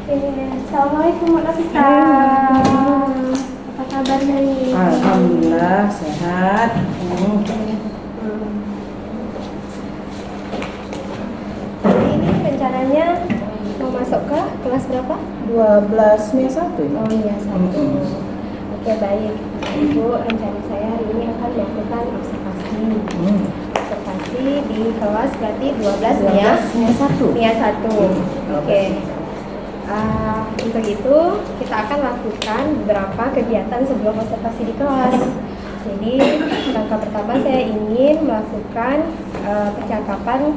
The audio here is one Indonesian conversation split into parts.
Assalamualaikum Mbak Nafisa. Apa kabarnya nih? Alhamdulillah sehat. Ini rencananya mau masuk ke kelas berapa? 12 Mei 1 ya? Oh iya, 1. Oke, baik. Ibu, rencana saya hari ini akan melakukan observasi. Observasi di kelas berarti 12 Mei 1. Mei 1. Oke. Untuk itu kita akan lakukan beberapa kegiatan sebelum observasi di kelas. Jadi langkah pertama saya ingin melakukan percakapan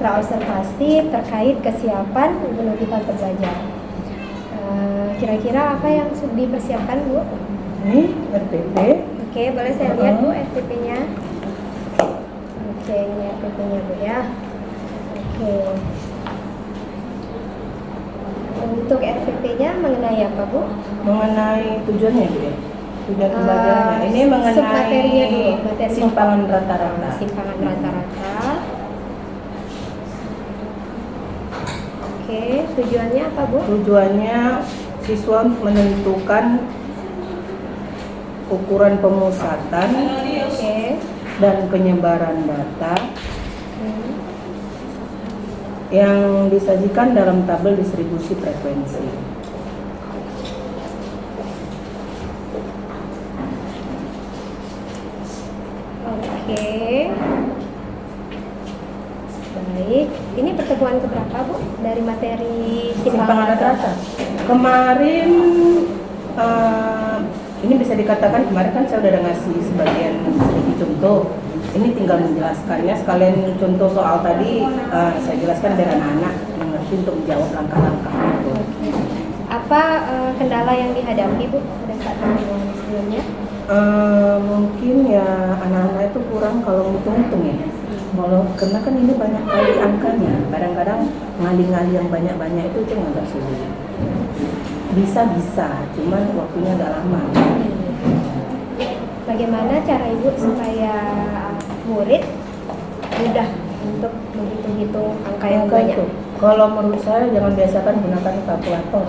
praobservasi terkait kesiapan penutupan belajar. Kira-kira apa yang sudah dipersiapkan, Bu? Ini RPP. Oke, boleh saya lihat, Bu, RPP-nya? Oke, ini RPP-nya, Bu, ya. Oke. Untuk RPP-nya mengenai apa, Bu? Mengenai tujuannya Bu ya? Tujuan pembelajarannya. Ini mengenai submaterinya dulu, materi simpangan rata-rata. Simpangan rata-rata. Oke, tujuannya apa, Bu? Tujuannya siswa menentukan ukuran pemusatan dan penyebaran data yang disajikan dalam tabel distribusi frekuensi. Oke. Baik, ini pertemuan keberapa, Bu? Dari materi Simpangan rata-rata. Kemarin ini bisa dikatakan kemarin kan saya udah ada ngasih sebagian sedikit contoh. Ini tinggal menjelaskannya, sekalian contoh soal tadi saya jelaskan biar anak-anak mengerti untuk menjawab langkah-langkah itu. Apa kendala yang dihadapi, Bu, pada saat pertemuan sebelumnya? Mungkin ya anak-anak itu kurang kalau ngitung-ngitung ya. Karena kan ini banyak kali angkanya, kadang-kadang ngali-ngali yang banyak-banyak itu agak sulit. Bisa, cuman waktunya agak lama. Bagaimana cara Ibu supaya murid mudah untuk menghitung-hitung angka yang banyak? Kalau menurut saya jangan biasakan gunakan kalkulator.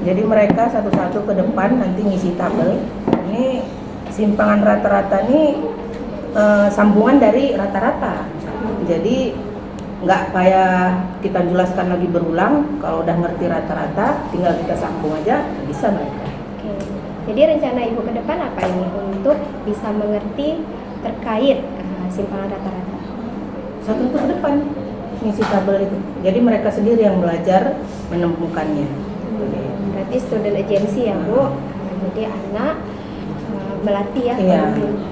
Jadi mereka satu-satu ke depan nanti ngisi tabel. Ini simpangan rata-rata ini sambungan dari rata-rata. Jadi nggak kayak kita jelaskan lagi berulang. Kalau udah ngerti rata-rata, tinggal kita sambung aja, bisa mereka. Oke. Jadi rencana Ibu ke depan apa ini untuk bisa mengerti terkait simpangan rata-rata? Satu ke depan ngisi tabel itu. Jadi mereka sendiri yang belajar menemukannya. Berarti student agency ya, Bu. Jadi anak melatih ya. Iya.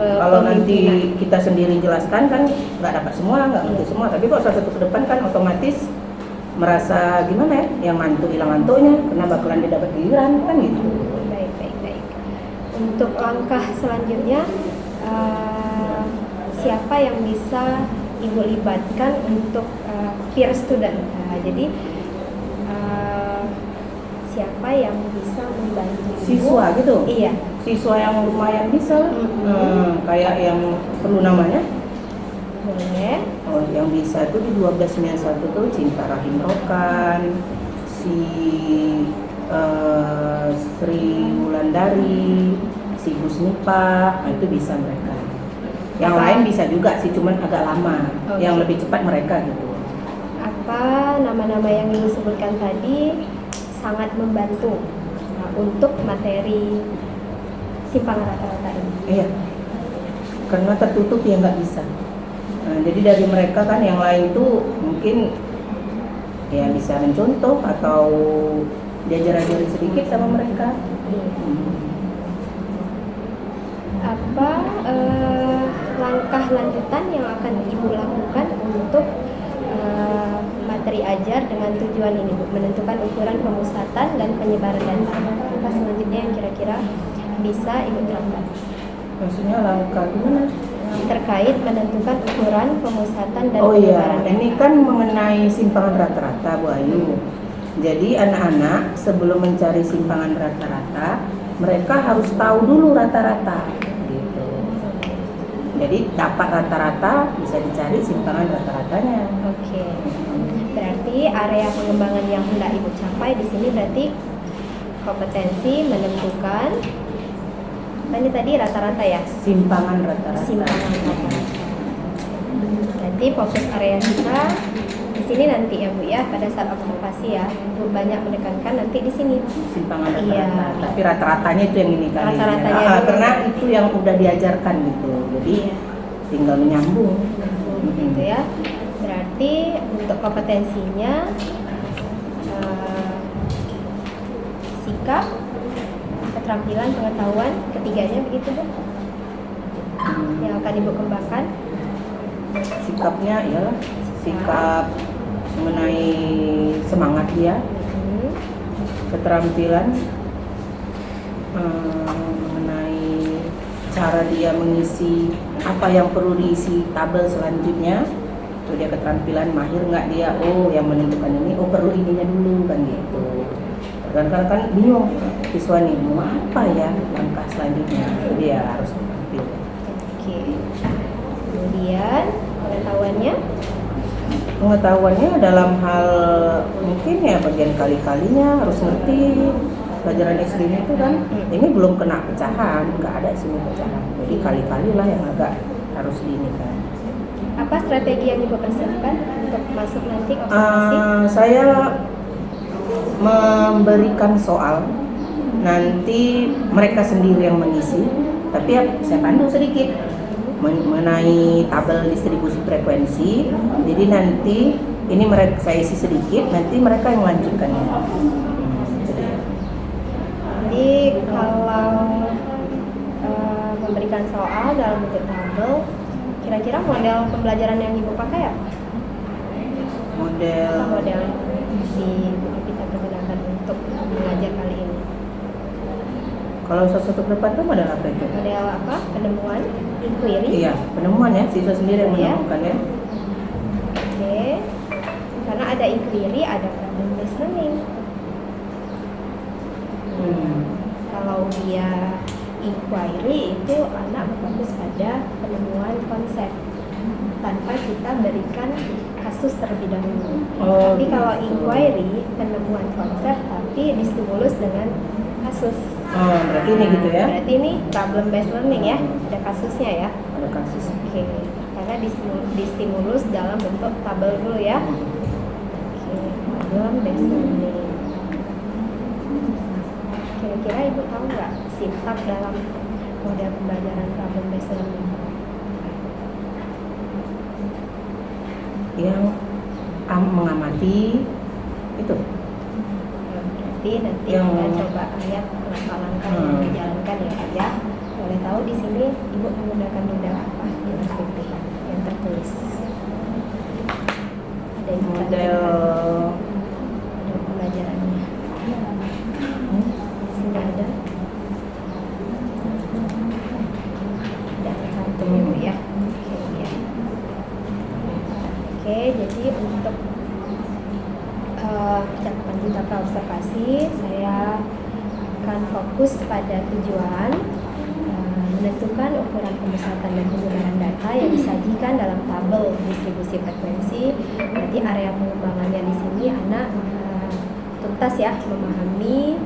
Kalau nanti kita sendiri jelaskan kan nggak dapat semua, nggak ngerti semua. Tapi kalau satu ke depan kan otomatis merasa gimana ya? Yang mantu hilang mantunya, karena bakalan dia dapat giliran kan gitu. Baik. Untuk langkah selanjutnya, siapa yang bisa Ibu libatkan untuk peer student? Jadi siapa yang bisa membantu Ibu? Siswa gitu? Iya. Siswa yang lumayan bisa, kayak yang perlu namanya? Boleh. Oh, yang bisa tuh di 12 Mei 1 tuh Cinta Rahim Rokan, si Sri Wulandari, si Gus Nipah, itu bisa mereka. Yang lain bisa juga sih, cuman agak lama. Yang lebih cepat mereka gitu. Apa nama-nama yang disebutkan tadi sangat membantu untuk materi simpangan rata-rata ini? Iya, karena tertutup ya nggak bisa. Nah, jadi dari mereka kan yang lain tuh mungkin ya bisa mencontoh atau diajar-ajarin sedikit sama mereka. Apa langkah lanjutan yang akan Ibu lakukan untuk materi ajar dengan tujuan ini, Bu? Menentukan ukuran pemusatan dan penyebaran data. Apa selanjutnya yang kira-kira bisa Ibu terapkan? Maksudnya langkah gimana? Terkait menentukan ukuran pemusatan dan Oh penyebaran iya, data. ini kan mengenai simpangan rata-rata Bu Ayu. Jadi anak-anak sebelum mencari simpangan rata-rata, mereka harus tahu dulu rata-rata. Gitu. Jadi dapat rata-rata bisa dicari simpangan rata-ratanya. Oke. Berarti berarti area pengembangan yang hendak Ibu capai di sini berarti kompetensi menentukan ini tadi rata-rata ya? Simpangan rata-rata. Simpangan rata-rata. Nanti fokus area kita di sini nanti ya Bu ya, pada saat observasi ya, Bu banyak menekankan nanti di sini. Simpangan rata-rata. Iya. Tapi rata-ratanya itu yang ini kali. Rata-ratanya dulu. Karena itu yang udah diajarkan gitu. Jadi Iya. tinggal menyambung. Gitu ya. Berarti untuk kompetensinya sikap, keterampilan, pengetahuan, ketiganya begitu Bu yang akan Ibu kembangkan. Sikapnya ya, sikap mengenai semangat dia, keterampilan mengenai cara dia mengisi apa yang perlu diisi tabel selanjutnya. Itu dia keterampilan, mahir nggak dia, oh yang menentukan ini, oh perlu ininya dulu kan gitu. Kadang-kadang kan bingung siswa nih mau apa ya langkah selanjutnya, itu dia harus terampil. Oke. Kemudian Pengetahuannya dalam hal mungkin ya bagian kali-kalinya harus ngerti. Pelajaran SD itu kan ini belum kena pecahan, nggak ada sini pecahan, jadi kali-kali lah yang agak harus diinikan. apa strategi yang Ibu persiapkan untuk masuk nanti observasi? Saya memberikan soal, nanti mereka sendiri yang mengisi, tapi ya saya pandu sedikit mengenai tabel distribusi frekuensi. Jadi nanti ini mereka saya isi sedikit, nanti mereka yang melanjutkannya. Jadi kalau memberikan soal dalam bentuk tabel, kira-kira model pembelajaran yang Ibu pakai ya? Model di kita gunakan untuk mengajar kali ini. Kalau satu depan itu model apa itu? Model apa? Penemuan, inquiry. Iya, penemuan ya, siswa sendiri yang menemukan ya. Oke. Karena ada inquiry, ada problem based learning. Kalau dia inquiry itu anak berfokus pada penemuan konsep tanpa kita berikan kasus terlebih dahulu. Tapi kalau inquiry penemuan konsep tapi distimulus dengan kasus. Berarti ini gitu ya? Berarti ini problem based learning ya, ada kasusnya ya. Ada kasus. Oke, karena distimulus dalam bentuk tabel dulu ya. Oke, problem based learning. Kira-kira Ibu tahu nggak sintak dalam model pembelajaran problem based learning? Yang mengamati itu. Berarti nanti Yang kita coba lihat langkah-langkah yang dijalankan ya Pak ya. Boleh tahu di sini Ibu menggunakan model apa di SPP yang tertulis? Ada model pembelajarannya. Sudah ada. Ada kartunya Bu ya. Oke ya. Oke, jadi untuk cakupan kita observasi, saya akan fokus pada tujuan menentukan ukuran pemusatan dan penyebaran data yang disajikan dalam tabel distribusi frekuensi. Berarti area pengembangannya di sini anak tuntas ya memahami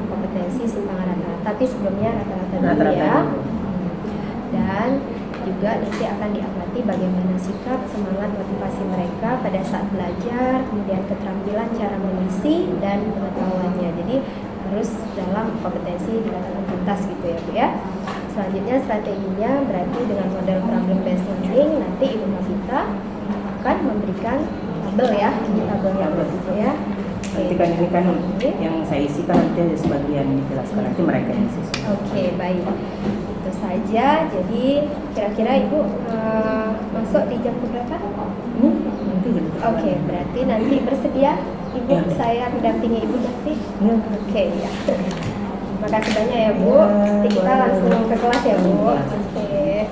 kompetensi simpangan rata-rata, tapi sebelumnya rata-rata dulu ya. Dan juga nanti akan diamati bagaimana sikap, semangat, motivasi mereka pada saat belajar, kemudian keterampilan cara mengisi dan pengetahuannya. Jadi harus dalam kompetensi dikatakan tuntas gitu ya Bu ya. Selanjutnya strateginya berarti dengan model problem based learning nanti Ibu Novita akan memberikan tabel ya, ini tabelnya begitu ya. Nanti kan ini kan yang saya isi kan nanti ada sebagian dijelaskan, nanti mereka yang isi. Oke, baik. Itu saja. Jadi kira-kira Ibu masuk di jam berapa? Nanti gitu. Oke, berarti nanti bersedia Ibu Ya. saya mendampingi Ibu nanti. Ya. Oke, ya. Terima kasih banyak ya Bu. Ya, Nanti kita boleh. langsung ke kelas ya Bu. Ya. Oke.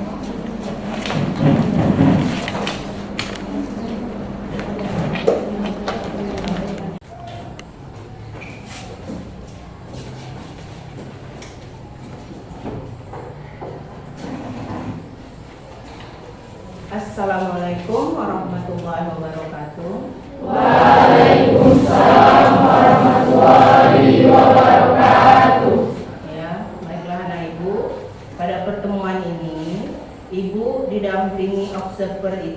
Assalamualaikum warahmatullahi wabarakatuh.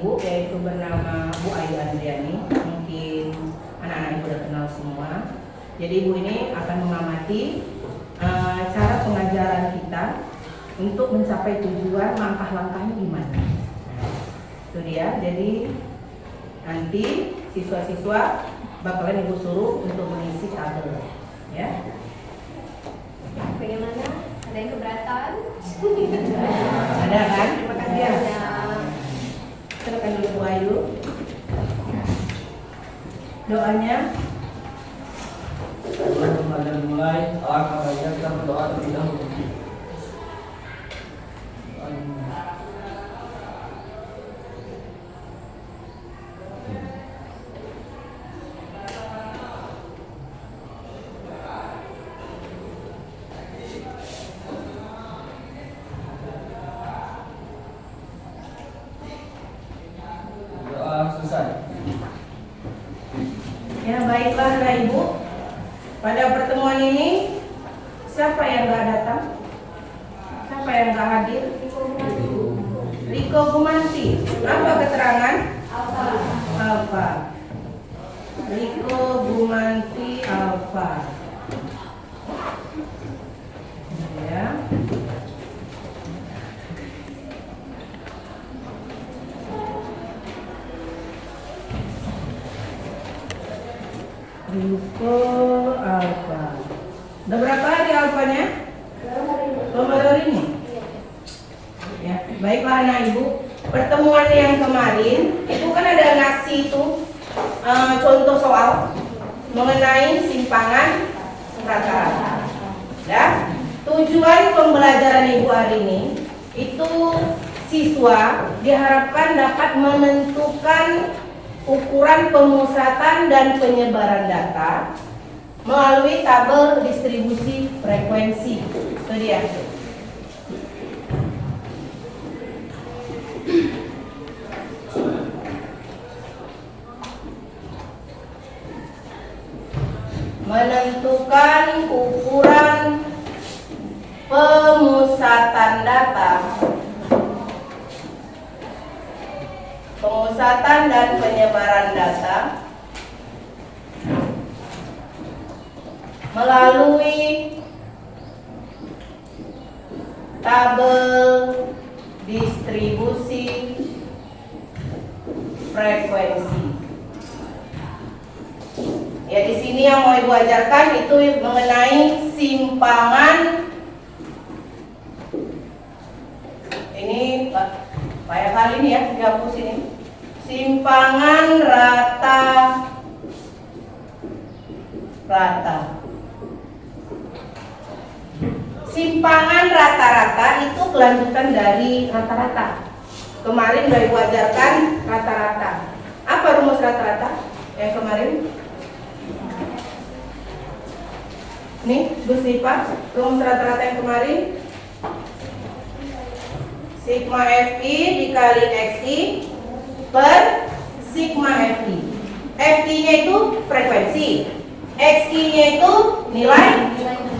ibu, yaitu bernama Bu Ayu Andriani. Mungkin anak-anak ibu udah kenal semua. Jadi ibu ini akan mengamati cara pengajaran kita untuk mencapai tujuan, langkah-langkahnya gimana. Itu dia. Jadi nanti siswa-siswa bakalan ibu suruh untuk mengisi tabel, ya. Bagaimana? Ada yang keberatan? Ada kan? Terima kasih Ya. banyak. Silakan dulu Bu Ayu. Doanya. Sebelum belajar dimulai, alangkah baiknya kita berdoa terlebih dahulu. Doa selesai. Ya, baiklah Bapak Ibu. Pada pertemuan ini siapa yang nggak datang? Siapa yang nggak hadir? Riko Gumanti. Apa keterangan? Alfa. Riko Gumanti Alfa. Ya. Riko Alfa. Udah berapa hari Alfanya? Baru hari ini. Ya, baiklah anak ibu. Pertemuan yang kemarin itu kan ada ngasih tuh contoh soal mengenai simpangan rata-rata. Ya, tujuan pembelajaran ibu hari ini itu siswa diharapkan dapat menentukan ukuran pemusatan dan penyebaran data melalui tabel distribusi frekuensi. Itu dia. Menentukan ukuran pemusatan data, pemusatan dan penyebaran data melalui tabel distribusi frekuensi. Ya, di sini yang mau ibu ajarkan itu mengenai simpangan. Ini kayak kali ini ya, dihapus ini. Simpangan rata-rata. Simpangan rata-rata itu kelanjutan dari rata-rata. Kemarin udah ibu ajarkan rata-rata. Apa rumus rata-rata yang kemarin? Nih, Bu Sipa, rumus rata-rata yang kemarin sigma Fi dikali Xi per sigma Fi. Fi-nya itu frekuensi, Xi-nya itu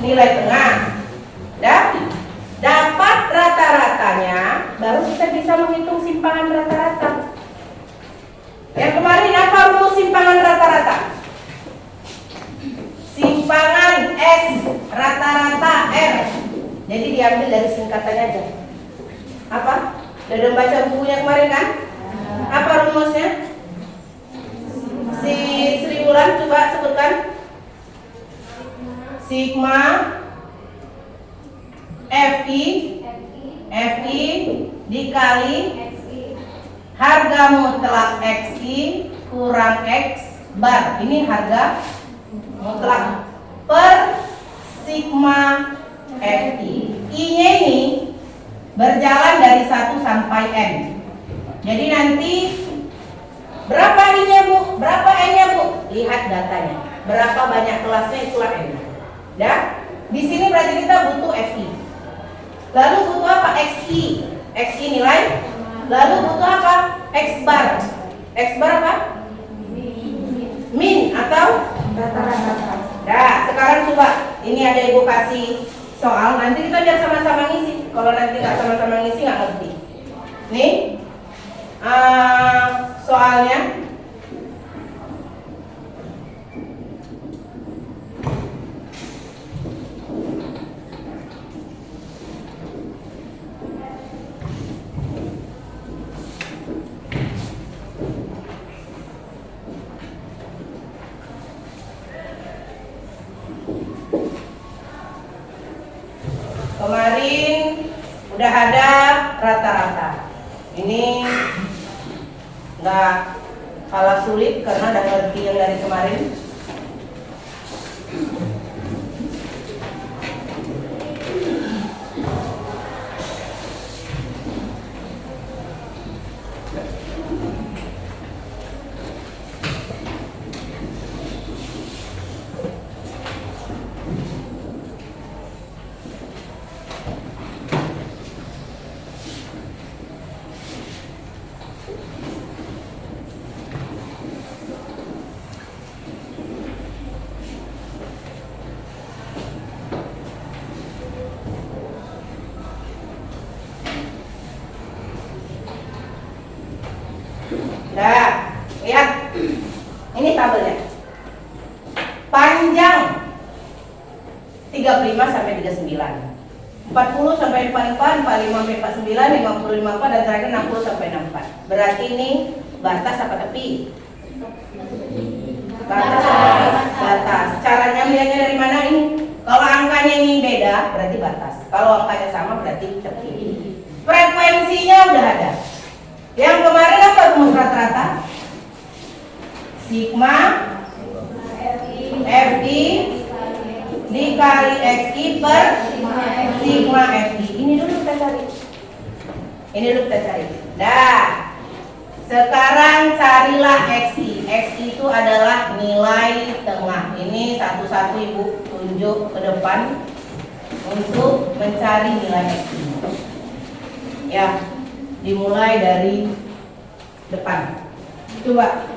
nilai tengah. Ya, dapat rata-ratanya, baru kita bisa menghitung simpangan rata-rata. Yang kemarin apa rumus simpangan rata-rata? Simpangan S rata-rata R. Jadi diambil dari singkatannya aja. Apa? Udah baca bukunya kemarin kan? Apa rumusnya? Si Sri Wulan coba sebutkan. Sigma Fi dikali harga mutlak Xi kurang X bar. Ini harga mutlak per sigma Fi. I-nya ini berjalan dari 1 sampai N. Jadi nanti berapa I-nya Bu? Berapa N-nya Bu? Lihat datanya. Berapa banyak kelasnya itulah N. Ya. Di sini berarti kita butuh Fi. Lalu butuh apa? Xi. Xi nilai. Lalu butuh apa? X bar. X bar apa? Min atau rata-rata. Nah, sekarang coba ini ada ibu kasih soal. Nanti kita biar sama-sama ngisi. Kalau nanti nggak sama-sama ngisi nggak ngerti. Nih, Soalnya kemarin udah ada rata-rata. Ini nggak kalah sulit karena udah ngerti yang dari kemarin. Nah, lihat. Ini tabelnya. Panjang 35 sampai 39. 40 sampai 44, 45 sampai 49, 50 54 dan terakhir 60 sampai 64. Berarti ini batas apa tepi? Batas. Batas. Caranya melihatnya dari mana ini? Kalau angkanya ini beda, berarti batas. Kalau angkanya sama, berarti tepi. Frekuensinya udah ada. Yang kemarin apa rumus rata-rata? Sigma Fi dikali Xi per Sigma Fi. Ini dulu kita cari. Ini dulu kita cari. Nah, sekarang carilah Xi. Xi itu adalah nilai tengah. Ini satu-satu Ibu tunjuk ke depan untuk mencari nilai Xi. Ya, dimulai dari depan. Coba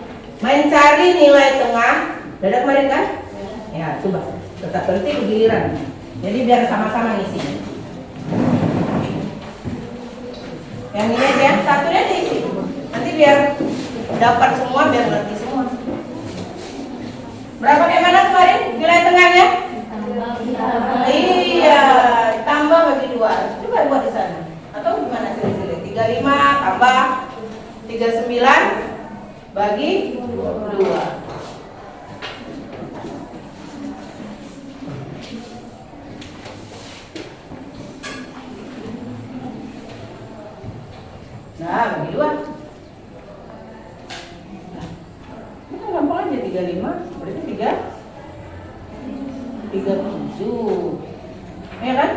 mencari nilai tengah. Udah kemarin kan? Ya, coba. Tetap berhenti giliran. Jadi biar sama-sama ngisi. Yang ini aja, satunya diisi. Nanti biar dapat semua, biar ngerti semua. Berapa kayak mana kemarin nilai tengahnya? Iya, tambah bagi 2. Coba buat di sana. Atau gimana silih-silih? 35 tambah 39 bagi 2. Nah, bagi 2. Ini kan gampang aja, 35 berarti 37. Ya kan?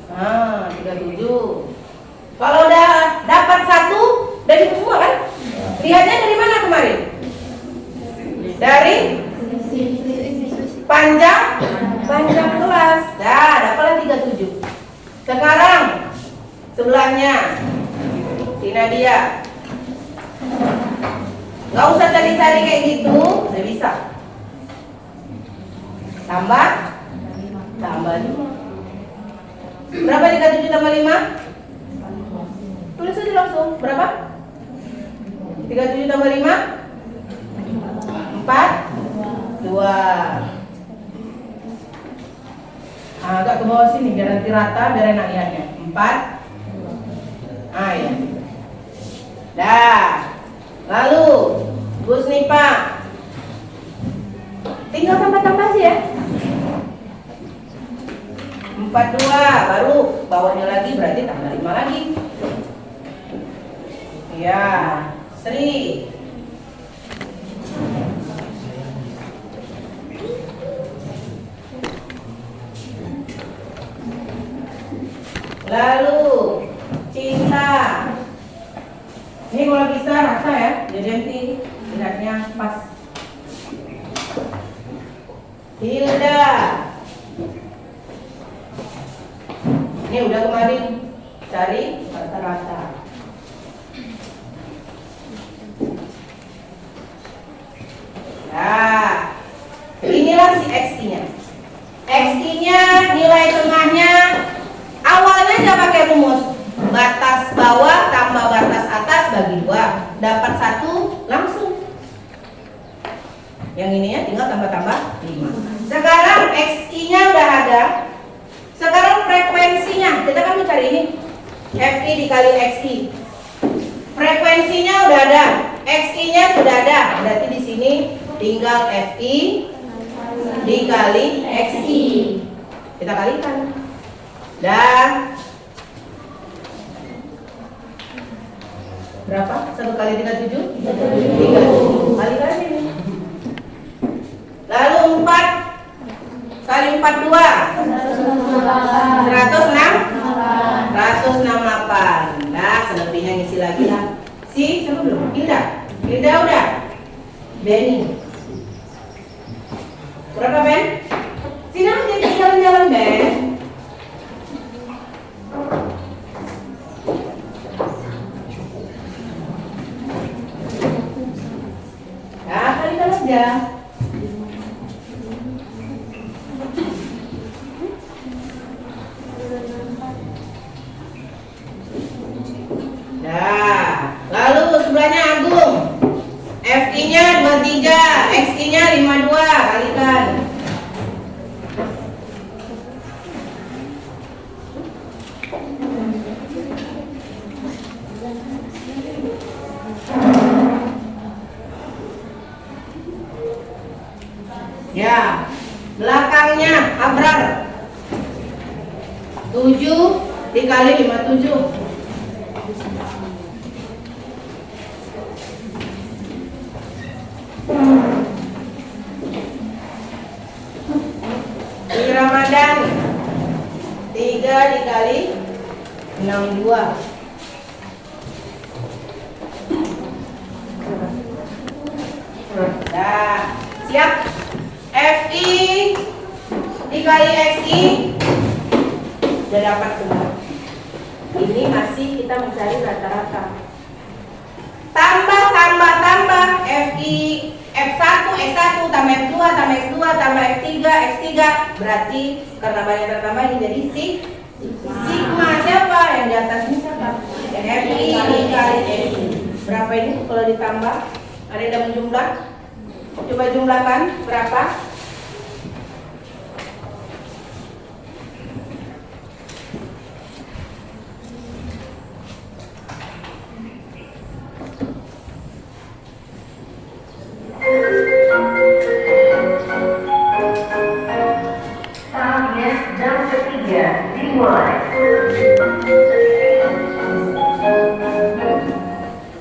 Nah, 37. Kalau udah dapat 1 dari itu semua kan? Lihatnya dari mana kemarin? Dari panjang kelas. Nah, dapatlah 37. Sekarang sebelahnya Tina dia. Gak usah cari-cari kayak gitu, udah bisa. Tambah 5. Berapa 37 tambah 5? Tulis aja langsung. Berapa? 37 tambah 5? 42. Agak ke bawah sini biar nanti rata, biar enak lihatnya. 4. Ah ya. Dah. Lalu Gus Nipa. Tinggal tambah-tambah sih ya. 42 baru bawahnya lagi berarti tambah 5 lagi. Ya, Sri. Lalu Cinta. Ini kalau bisa rata ya, jadi nanti beratnya pas. Hilda. Ini udah kemarin cari rata-rata. Nah, inilah si X-nya. X-nya nilai tengahnya awalnya saya pakai rumus batas bawah tambah batas atas bagi 2. dapat 1 langsung. Yang ini ya tinggal tambah-tambah 5. Sekarang XI-nya udah ada. Sekarang frekuensinya, kita kan mencari ini FI dikali XI. Frekuensinya udah ada, XI-nya sudah ada. Berarti di sini tinggal FI dikali XI. Kita kalikan. Dan berapa? 1 kali 37? 37. Kalikan ini. Lalu 4 kali 42 168. Nah, selebihnya ngisi lagi lah. Si, siapa belum? Hilda. Hilda udah. Benny. Berapa, Ben? Sini aja jalan-jalan, Ben. Nah, kalikan aja. Nah, lalu sebelahnya Agung. FI-nya 23, XI-nya 52, kalikan. Ya, belakangnya Abrar 7 dikali 57. Di Ramadan 3 dikali 62. Nah, siap. FI dikali XI udah dapat semua. Ini masih kita mencari rata-rata. Tambah FI F1 X1 tambah F2 tambah X2 tambah F3 X3, berarti karena banyak tertambah ini jadi sigma. Siapa yang di atas ini? Siapa? FI dikali FI. Berapa ini kalau ditambah? Ada yang menjumlah? Coba jumlahkan berapa? Saatnya jam ketiga dimulai.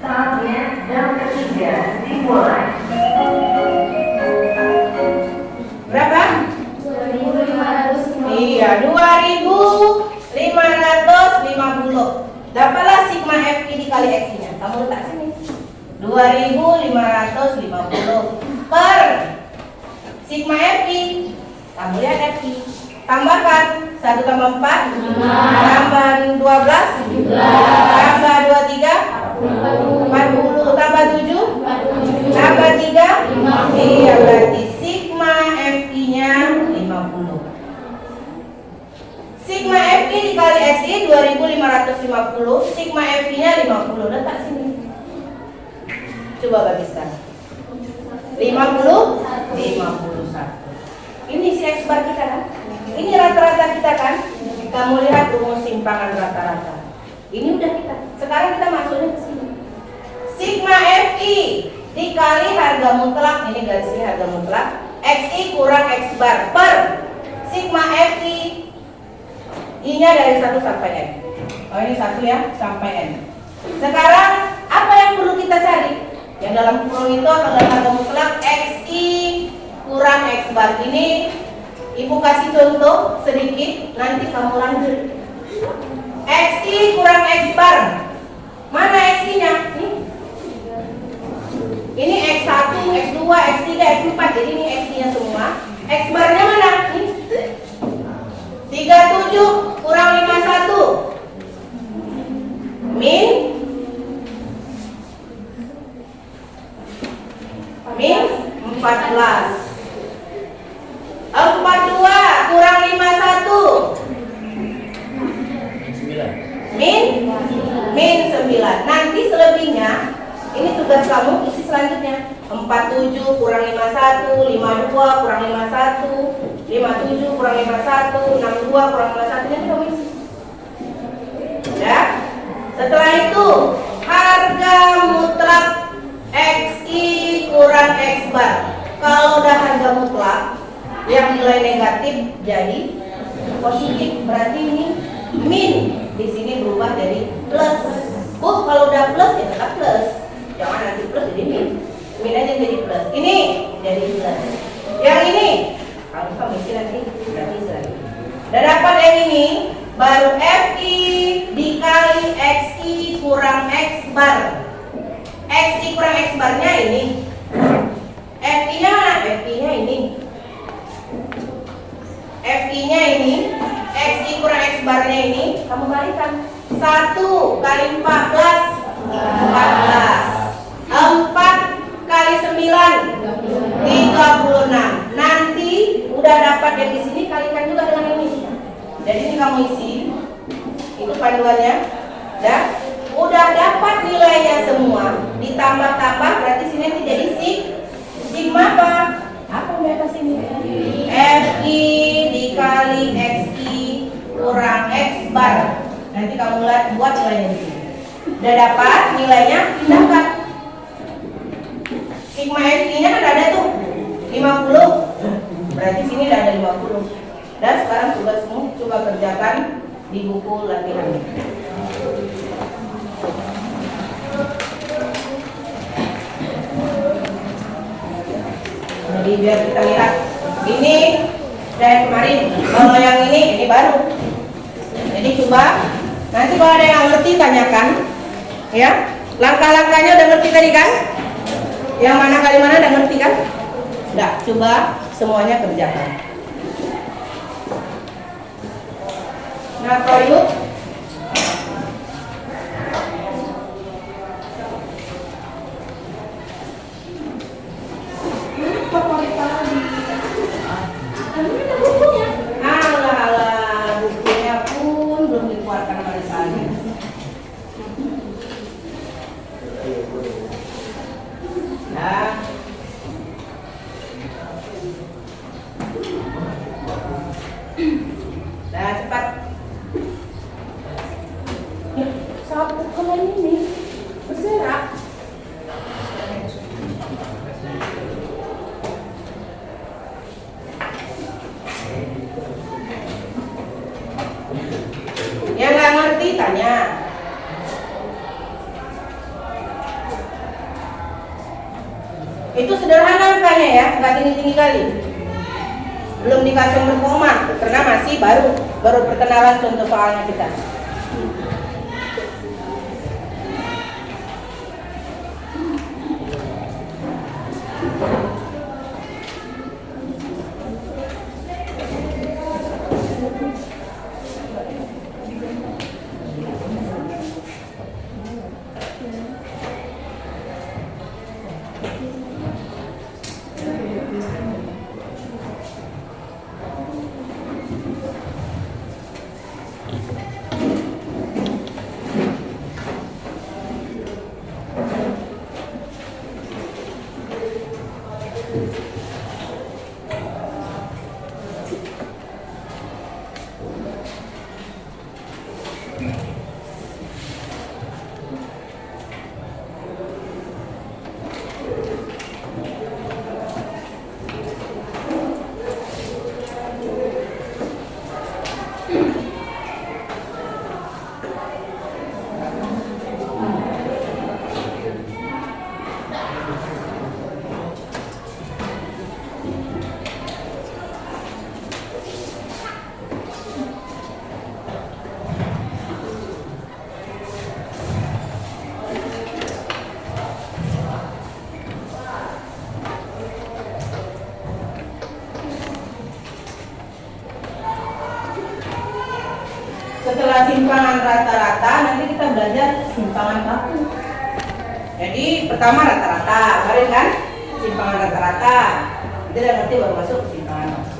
Saatnya jam ketiga dimulai. Berapa? 2.550. Iya, 2.550. Dapatlah sigma FI dikali XI-nya. Kamu letak sini. 2.550 per sigma FI. Kamu lihat FI. Tambahkan 1 tambah 4 tambah 12 tambah 23 40 tambah 7 tambah 3. Iya, berarti sigma FI-nya 50. Sigma FI dikali XI 2.550, sigma FI-nya 50. Letak sini. Coba bagiskan. 50 51. Ini si X bar kita kan? Ini rata-rata kita kan? Kamu lihat rumus simpangan rata-rata. Ini udah kita. Sekarang kita masuknya ke sini. Sigma FI dikali harga mutlak, ini garisnya harga mutlak, XI kurang X bar per sigma FI. I-nya dari 1 sampai N. Oh, ini 1 ya, sampai N. Sekarang apa yang perlu kita cari? Yang dalam kurung itu adalah harga mutlak XI kurang X bar. Ini Ibu kasih contoh sedikit, nanti kamu lanjut. XI kurang X bar. Mana XI-nya? Ini X1, X2, X3, X4. Jadi ini XI-nya semua. X bar-nya mana? Nih. 37 kurang 51 min 14. 42 kurang 51 min 9. Nanti selebihnya ini tugas kamu isi selanjutnya. 47 kurang 51, 52 kurang 51, 57 kurang 51, 62 kurang 51, yang kamu isi. Ya. Setelah itu, harga mutlak XI kurang X bar. Kalau udah harga mutlak yang nilai negatif jadi positif, berarti ini min. Di sini berubah jadi plus. Kalau udah plus ya tetap plus. Jangan nanti plus jadi min. Min aja jadi plus. Ini jadi plus. Yang ini kamu isi nanti gratis lagi. Udah dapat yang ini, baru FI dikali XI kurang X bar. XI kurang X barnya ini. FI nya mana? FI nya ini. FI nya ini. XI kurang X barnya ini. Kamu balikan. 1 kali 14 14. 4 kali 9 36. Nanti udah dapat yang di sini kalikan juga dengan ini. Jadi ini kamu isi. Itu panduannya. Dan udah dapat nilainya semua. Ditambah-tambah berarti sini nanti jadi sigma apa? Apa di atas ini? FI dikali XI kurang X bar. Nanti kamu lihat buat nilainya di sini. Udah dapat nilainya, pindahkan. Sigma FI-nya kan ada tuh 50. Berarti sini udah ada 50. Dan sekarang tugasmu coba kerjakan di buku latihan. Jadi biar kita lihat. Ini dari kemarin. Kalau yang ini baru. Jadi coba nanti kalau ada yang ngerti tanyakan. Ya, langkah-langkahnya udah ngerti tadi kan? Yang mana kali mana udah ngerti kan? Udah, coba semuanya kerjakan. Nah, Proyuk alah, bukunya pun belum dikeluarkan sama sekali. Nah, cepat. Ya, sapu kalian ini berserak. Yang nggak ngerti tanya. Itu sederhana angkanya ya, nggak tinggi-tinggi kali. Belum dikasih berkoma karena masih baru perkenalan contoh soalnya kita. Setelah simpangan rata-rata, nanti kita belajar simpangan baku. Jadi pertama rata-rata, kemarin kan simpangan rata-rata. Nanti udah ngerti baru masuk ke simpangan baku.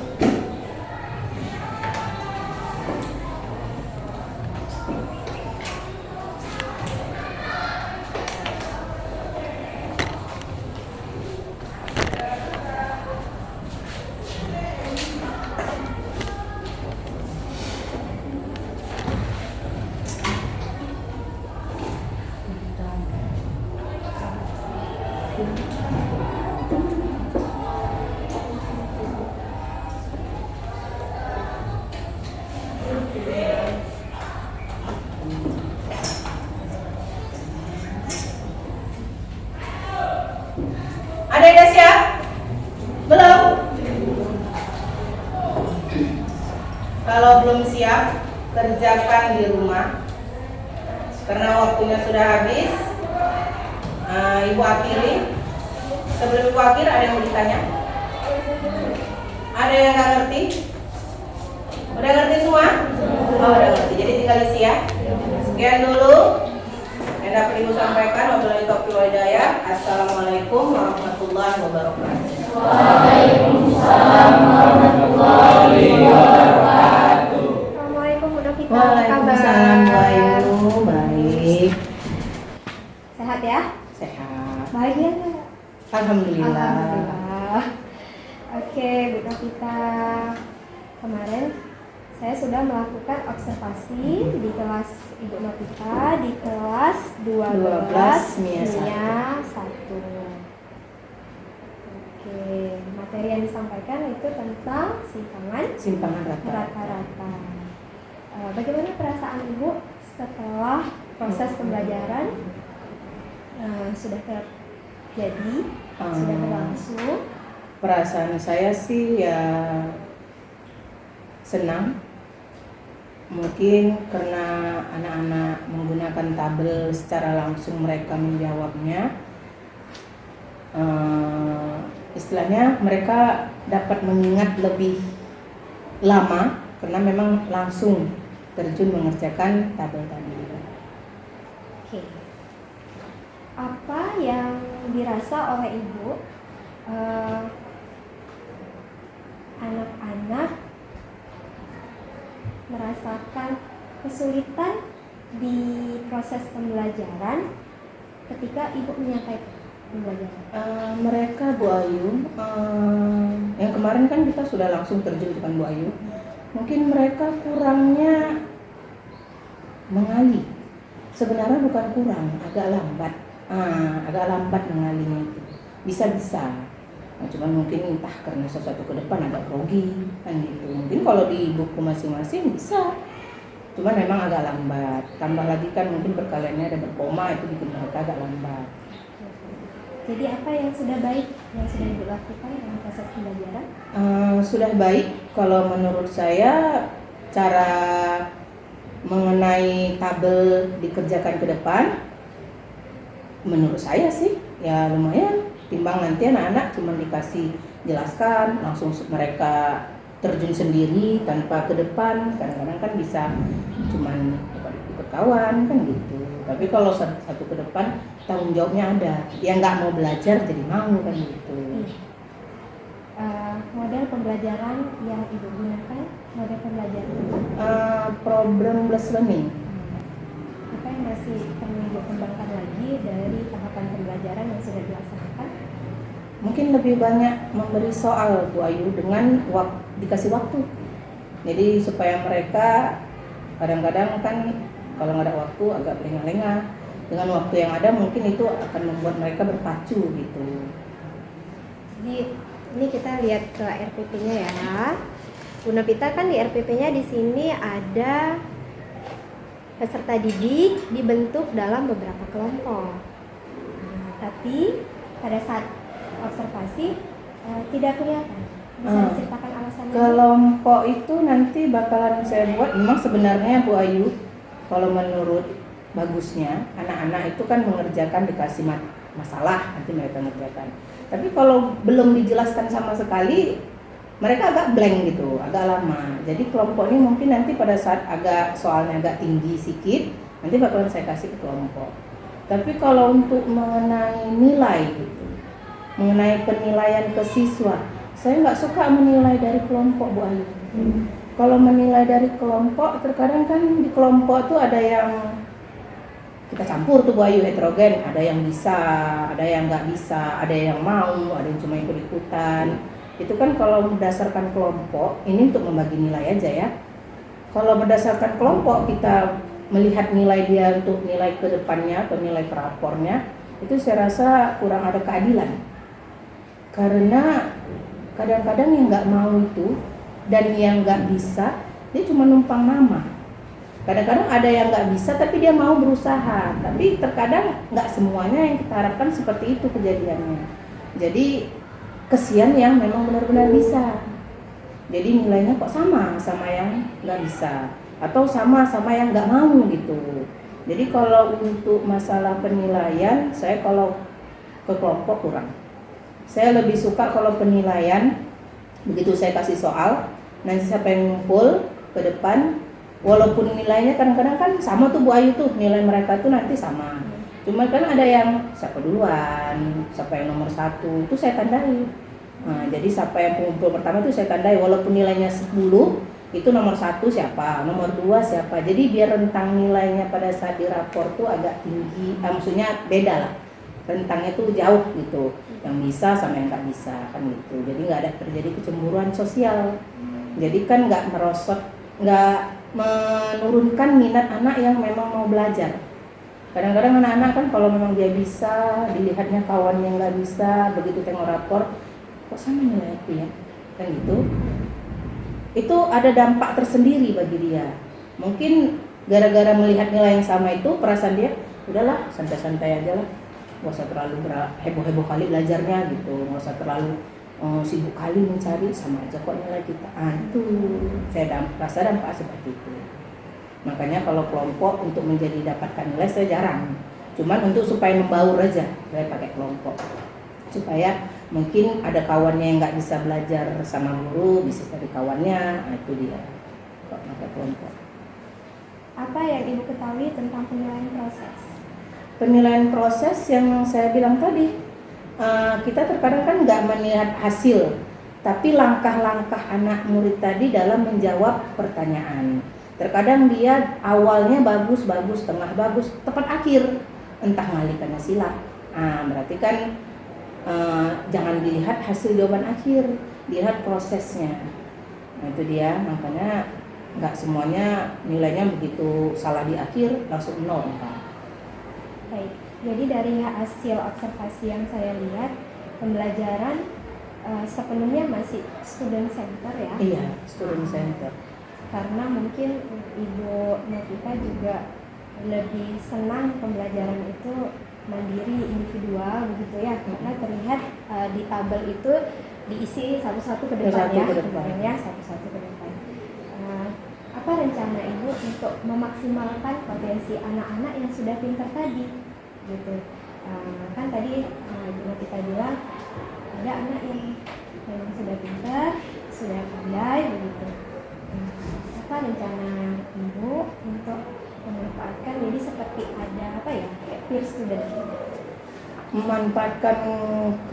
Kalau belum siap, kerjakan di rumah. Karena waktunya sudah habis. Ibu akhiri. Sebelum ibu akhir, ada yang mau ditanya? Ada yang nggak ngerti? Udah ngerti semua? Oh, udah ngerti. Jadi tinggal isi ya. Sekian dulu yang dapat ibu sampaikan. Wabillahi taufiq wal hidayah. Assalamualaikum warahmatullahi wabarakatuh. Waalaikumsalam warahmatullahi wabarakatuh. Assalamualaikum Bu Novita, apa Waalaikumsalam Bu kabar? Ayu. Baik. Sehat ya? Sehat. Bahagia nggak? Alhamdulillah. Alhamdulillah. Oke, Bu Novita. Kemarin saya sudah melakukan observasi di kelas Ibu Novita di kelas 12 Mia 1. Oke, materi yang disampaikan itu tentang Simpangan rata-rata. rata-rata. Bagaimana perasaan Ibu setelah proses pembelajaran sudah terjadi, sudah berlangsung? Perasaan saya sih ya senang. Mungkin karena anak-anak menggunakan tabel secara langsung mereka menjawabnya. Istilahnya mereka dapat mengingat lebih lama karena memang langsung terjun mengerjakan tabel tadi. Oke. Apa yang dirasa oleh Ibu anak-anak merasakan kesulitan di proses pembelajaran ketika Ibu menyampaikan pembelajaran? Mereka Bu Ayu, yang kemarin kan kita sudah langsung terjun dengan Bu Ayu. Mungkin mereka kurangnya mengali. Sebenarnya bukan kurang, agak lambat mengalinya itu. Bisa-bisa. Nah, cuman mungkin entah karena sesuatu ke depan agak grogi kan gitu. Mungkin kalau di buku masing-masing bisa. Cuman memang agak lambat. Tambah lagi kan mungkin perkaliannya ada berkoma, itu bikin mereka agak lambat. Jadi apa yang sudah baik yang sudah dilakukan dalam proses pembelajaran? Sudah baik. Kalau menurut saya cara mengenai tabel dikerjakan ke depan, menurut saya sih ya lumayan. Timbang nanti anak-anak cuma dikasih jelaskan langsung mereka terjun sendiri tanpa ke depan. Kadang-kadang kan bisa cuman ikut kawan kan gitu. Tapi kalau satu ke depan tanggung jawabnya ada. Yang nggak mau belajar jadi mau kan gitu. Model pembelajaran yang Ibu gunakan, model pembelajaran apa? Problem-based learning. Apa yang masih perlu Ibu kembangkan lagi dari tahapan pembelajaran yang sudah dilaksanakan? Mungkin lebih banyak memberi soal Bu Ayu dengan dikasih waktu. Jadi supaya mereka kadang-kadang kan kalau nggak ada waktu agak lengah-lengah. Dengan waktu yang ada mungkin itu akan membuat mereka berpacu gitu. Jadi ini kita lihat ke RPP-nya ya. Bu Novita kan di RPP-nya di sini ada peserta didik dibentuk dalam beberapa kelompok. Tapi pada saat observasi tidak kelihatan. Bisa diceritakan alasannya? Kelompok itu nanti bakalan saya buat. Memang sebenarnya Bu Ayu, kalau menurut bagusnya anak-anak itu kan mengerjakan dikasih masalah nanti mereka mengerjakan. Tapi kalau belum dijelaskan sama sekali, mereka agak blank gitu, agak lama. Jadi kelompok ini mungkin nanti pada saat soalnya agak tinggi sedikit, nanti bakalan saya kasih ke kelompok. Tapi kalau untuk mengenai nilai gitu, mengenai penilaian ke siswa, saya nggak suka menilai dari kelompok Bu Ayu. Kalau menilai dari kelompok, terkadang kan di kelompok tuh ada yang kita campur tuh Bu Ayu, heterogen, ada yang bisa, ada yang nggak bisa, ada yang mau, ada yang cuma ikut-ikutan. Itu kan kalau berdasarkan kelompok, ini untuk membagi nilai aja ya. Kalau berdasarkan kelompok kita melihat nilai dia untuk nilai ke depannya atau nilai perapornya, itu saya rasa kurang ada keadilan. Karena kadang-kadang yang nggak mau itu dan yang nggak bisa, dia cuma numpang nama. Kadang-kadang ada yang nggak bisa tapi dia mau berusaha, tapi terkadang nggak semuanya yang kita harapkan seperti itu kejadiannya. Jadi kesian yang memang benar-benar bisa. Jadi nilainya kok sama yang nggak bisa atau sama yang nggak mau gitu. Jadi kalau untuk masalah penilaian, saya kalau ke kelompok kurang. Saya lebih suka kalau penilaian, begitu saya kasih soal, nanti siapa yang ngumpul ke depan, walaupun nilainya kadang-kadang kan sama tuh Bu Ayu tuh, nilai mereka tuh nanti sama. Cuma kan ada yang siapa duluan, siapa yang nomor 1, itu saya tandai. Nah, jadi siapa yang pengumpul pertama itu saya tandai, walaupun nilainya 10, itu nomor 1 siapa, nomor 2 siapa. Jadi biar rentang nilainya pada saat di rapor tuh agak tinggi, maksudnya beda lah. Rentangnya tuh jauh gitu, yang bisa sama yang nggak bisa kan gitu. Jadi nggak ada terjadi kecemburuan sosial. Jadi kan nggak nggak menurunkan minat anak yang memang mau belajar. Kadang-kadang anak-anak kan kalau memang dia bisa, dilihatnya kawan yang nggak bisa, begitu tengok rapor, kok sama nilai aku ya, kan gitu. Itu ada dampak tersendiri bagi dia. Mungkin gara-gara melihat nilai yang sama itu, perasaan dia, udahlah santai-santai aja lah, nggak usah terlalu heboh-heboh kali belajarnya gitu, nggak usah terlalu sibuk kali mencari, sama aja kok nilai kita. Itu saya rasa dampak seperti itu. Makanya kalau kelompok untuk menjadi dapatkan nilai saya jarang. Cuman untuk supaya membaur aja saya pakai kelompok. Supaya mungkin ada kawannya yang nggak bisa belajar sama guru, bisa dari kawannya, nah itu dia kok pakai kelompok. Apa yang Ibu ketahui tentang penilaian proses? Penilaian proses yang saya bilang tadi, kita terkadang kan nggak melihat hasil, tapi langkah-langkah anak murid tadi dalam menjawab pertanyaan. Terkadang dia awalnya bagus, tengah bagus, tepat akhir entah ngalikannya silap. Berarti kan jangan dilihat hasil jawaban akhir, lihat prosesnya. Nah itu dia, makanya nggak semuanya nilainya begitu salah di akhir langsung 0. Baik, jadi dari hasil observasi yang saya lihat, pembelajaran sepenuhnya masih student center ya? Iya, student center. Karena mungkin Ibu Novita juga lebih senang pembelajaran itu mandiri, individual begitu ya, karena terlihat di tabel itu diisi satu-satu ke depan ya, satu-satu ke depan. Apa rencana Ibu untuk memaksimalkan potensi anak-anak yang sudah pintar tadi gitu? Kan tadi Ibu Novita bilang ada anak yang memang sudah pintar, sudah pandai begitu. Apa rencana Ibu untuk memanfaatkan, jadi seperti ada apa ya, kayak peer student, memanfaatkan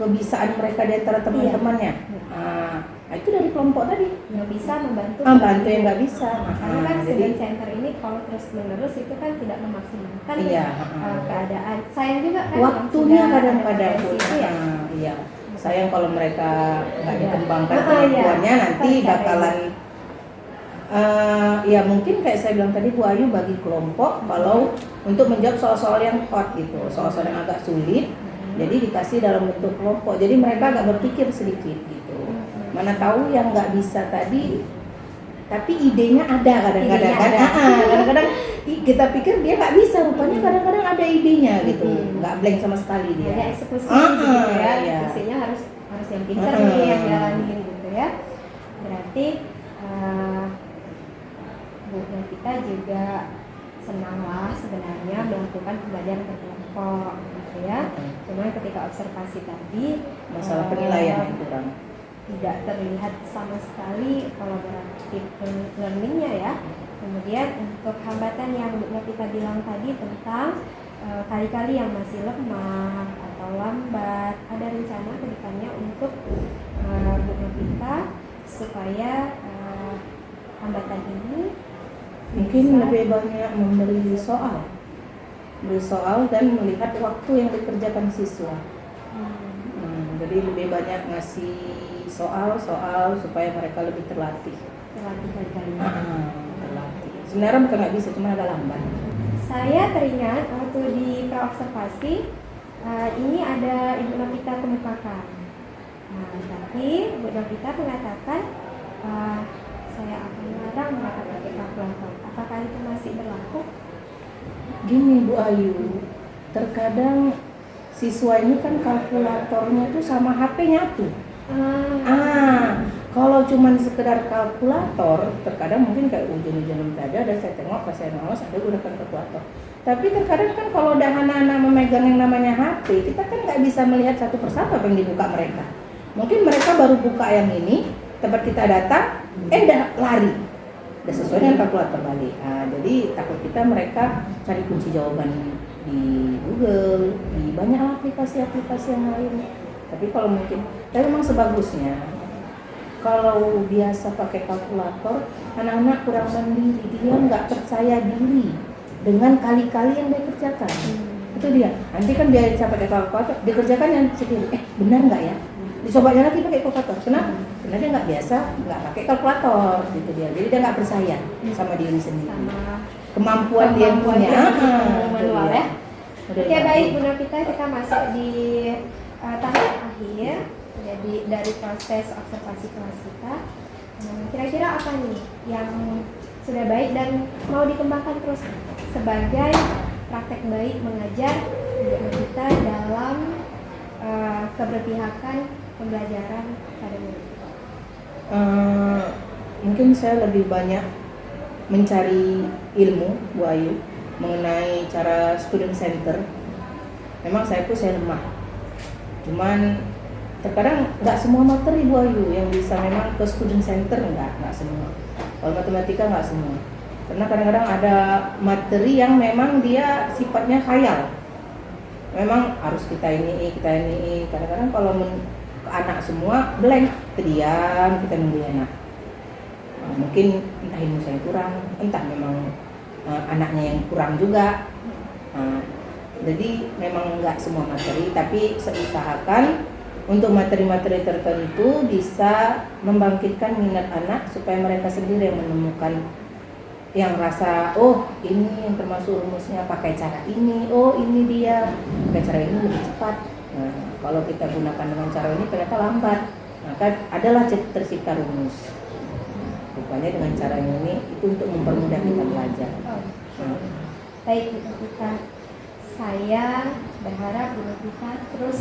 kebisaan mereka di antara teman-temannya. Itu dari kelompok tadi yang bisa membantu yang nggak bisa. Karena kan student center ini kalau terus menerus itu kan tidak memaksimalkan keadaan. Sayang juga kan waktunya kadang-kadang ya. Iya, sayang kalau mereka nggak dikembangkan kemampuannya, nanti bakalan ya mungkin kayak saya bilang tadi Bu Ayu, bagi kelompok kalau untuk menjawab soal-soal yang hot gitu, soal-soal yang agak sulit, jadi dikasih dalam bentuk kelompok, jadi mereka agak berpikir sedikit gitu. Mana tahu yang nggak bisa tadi, tapi idenya ada kadang-kadang kan, kadang-kadang kita pikir dia nggak bisa, rupanya kadang-kadang ada idenya gitu, nggak blank sama sekali dia. Ada eksekusi gitu ya, eksekusinya harus yang pintar nih yang jalanin gitu ya. Berarti Bu Novita juga senanglah sebenarnya melakukan pembelajaran berkelompok gitu ya. Cuma ketika observasi tadi masalah penilaian yang kurang, tidak terlihat sama sekali collaborative learningnya ya. Kemudian untuk hambatan yang Bu Novita bilang tadi tentang kali-kali yang masih lemah atau lambat, ada rencana ke depannya untuk Bu Novita supaya hambatan ini mungkin lebih banyak memberi soal dan melihat waktu yang dikerjakan siswa. Jadi lebih banyak ngasih soal supaya mereka lebih terlatih kali-kali. Terlatih. Sebenarnya bukan nggak bisa, cuma agak lambat. Saya teringat waktu di praobservasi ini ada Ibu Novita kemukakan. Tapi Ibu Novita mengatakan saya akan melarang mereka pakai kalkulator. Apakah itu masih berlaku? Gini Bu Ayu, terkadang siswa ini kan kalkulatornya tuh sama HP nyatu. Kalau cuman sekedar kalkulator, terkadang mungkin kayak ujian-ujian olimpiade ada saya tengok pas saya ngawas ada gunakan kalkulator. Tapi terkadang kan kalau udah anak-anak memegang yang namanya HP, kita kan nggak bisa melihat satu persatu apa yang dibuka mereka. Mungkin mereka baru buka yang ini, tempat kita datang, udah lari, udah sesuai dengan kalkulator balik. Nah, jadi takut kita mereka cari kunci jawaban di Google, di banyak aplikasi-aplikasi yang lain. Tapi kalau mungkin, tapi memang sebagusnya kalau biasa pakai kalkulator, anak-anak kurang mandiri, dia nggak percaya diri dengan kali-kali yang dia kerjakan. Itu dia. Nanti kan dia bisa pakai kalkulator, dikerjakan yang sendiri. Benar nggak ya? Dicobanya lagi pakai kalkulator. Kenapa? Karena dia nggak biasa, nggak pakai kalkulator, gitu dia. Jadi dia nggak percaya sama diri sendiri. Sama Kemampuan dia punya. manual ya. Udah Oke, baik Bu Novita, kita masuk di tahap akhir. Jadi dari proses observasi kelas kita, kira-kira apa nih yang sudah baik dan mau dikembangkan terus sebagai praktek baik mengajar Bu Novita dalam keberpihakan pembelajaran pada murid? Mungkin saya lebih banyak mencari ilmu, Bu Ayu, mengenai cara student center. Memang saya lemah. Cuman terkadang nggak semua materi Bu Ayu yang bisa memang ke student center, nggak semua. Kalau matematika nggak semua. Karena kadang-kadang ada materi yang memang dia sifatnya khayal. Memang harus kita ini. Kadang-kadang kalau ke anak semua blank, diam, kita nunggu anak. Mungkin entah ilmu saya kurang, entah memang anaknya yang kurang juga. Jadi memang nggak semua materi, tapi seusahakan untuk materi-materi tertentu bisa membangkitkan minat anak supaya mereka sendiri yang menemukan yang rasa, oh ini yang termasuk rumusnya pakai cara ini, oh ini dia pakai cara ini lebih cepat. Nah, kalau kita gunakan dengan cara ini ternyata lambat, maka adalah tercipta rumus. Rupanya dengan cara ini itu untuk mempermudah kita belajar. Baik Bu Novita, saya berharap Bu Novita terus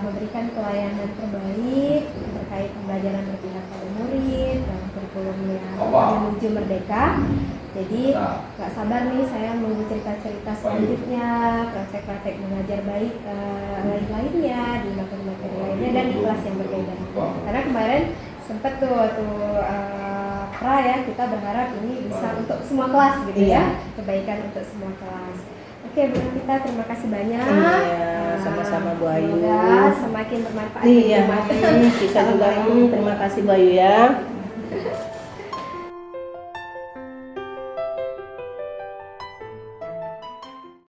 memberikan pelayanan terbaik terkait pembelajaran berpihak pada murid dan kurikulum yang menuju merdeka. Jadi nggak sabar nih saya menunggu cerita-cerita selanjutnya, praktek-praktek mengajar baik lain-lainnya di materi-materi lainnya dan di kelas yang berbeda. Karena kemarin sempat tuh pra ya, kita berharap ini bisa untuk semua kelas gitu ya, kebaikan untuk semua kelas. Oke Bu Novita, terima kasih banyak. Iya, sama-sama Bu Ayu. Semoga semakin bermanfaat. Iya, kita juga terima kasih Bu Ayu ya.